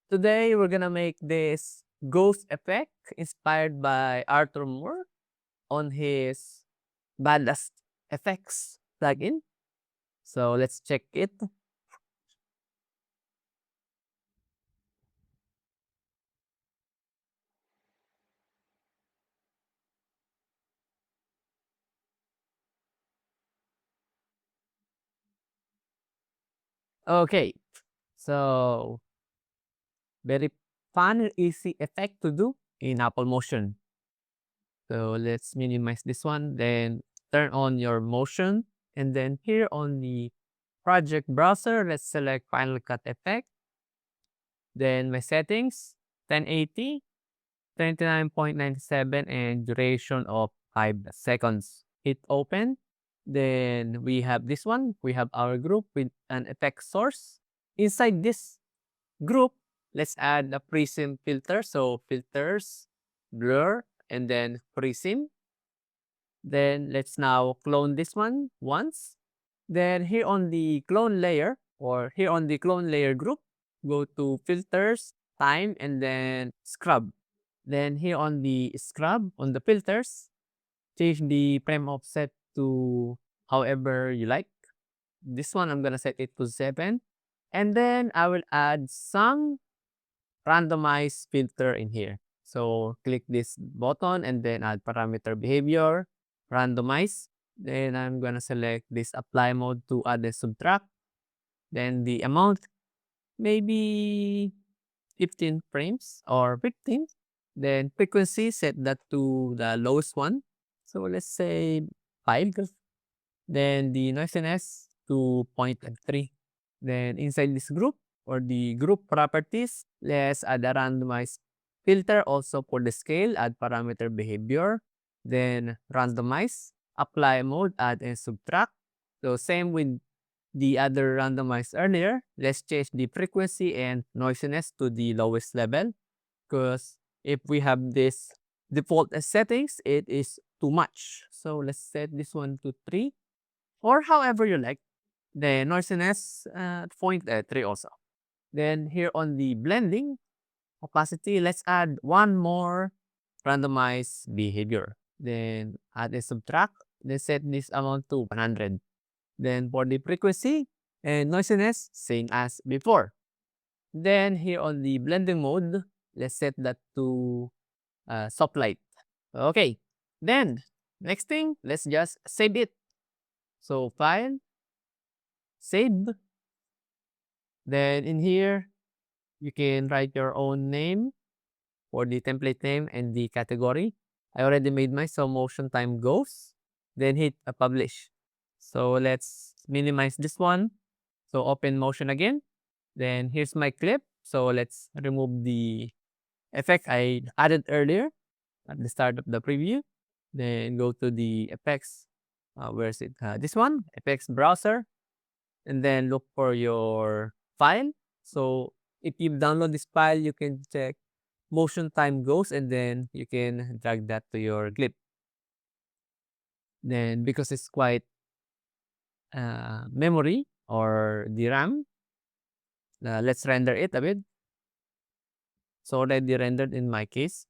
Today we're gonna make this ghost effect inspired by Arthur Moore on his BadassFx plugin. So let's check it. Okay, so very fun and easy effect to do in Apple Motion. So let's minimize this one, then turn on your motion, and then here on the project browser, let's select Final Cut Effect. Then my settings, 1080, 29.97, and duration of 5 seconds. Hit open. Then we have this one. We have our group with an effect source. Inside this group, let's add a prism filter. So filters, blur, and then prism. Then let's now clone this one once. Then here on the clone layer or here on the clone layer group, go to filters, time, and then scrub. Then here on the scrub, on the filters, change the prime offset to however you like. This one, I'm gonna set it to 7. And then I will add some randomized filter in here. So click this button and then add parameter behavior, randomize. Then I'm gonna select this apply mode to add and subtract. Then the amount, maybe 15 frames or 15. Then frequency, set that to the lowest one. So let's say 5. Then the noisiness to 0.3. Then inside this group or the group properties, let's add a randomized filter also for the scale, add parameter behavior, then randomize, apply mode, add and subtract. So same with the other randomized earlier, let's change the frequency and noisiness to the lowest level because if we have this default as settings, it is too much. So let's set this one to 3 or however you like. The noisiness point at 3 also. Then here on the blending opacity, let's add one more randomized behavior. Then add and subtract. Then set this amount to 100. Then for the frequency and noisiness, same as before. Then here on the blending mode, let's set that to soft light. Okay. Then next thing, let's just save it. So file, save. Then in here, you can write your own name for the template name and the category. I already made my so motion time goes. Then hit publish. So let's minimize this one. So open motion again. Then here's my clip. So let's remove the effect I added earlier at the start of the preview. Then go to the effects. Where is it? This one, effects browser. And then look for your file. So if you download this file, you can check motion time goes and then you can drag that to your clip. Then because it's quite memory or the RAM, let's render it a bit. So already rendered in my case.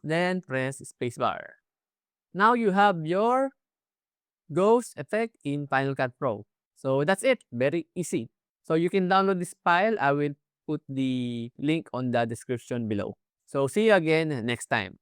Then press spacebar. Now you have your ghost effect in Final Cut Pro. So that's it. Very easy. So you can download this file. I will put the link on the description below. So see you again next time.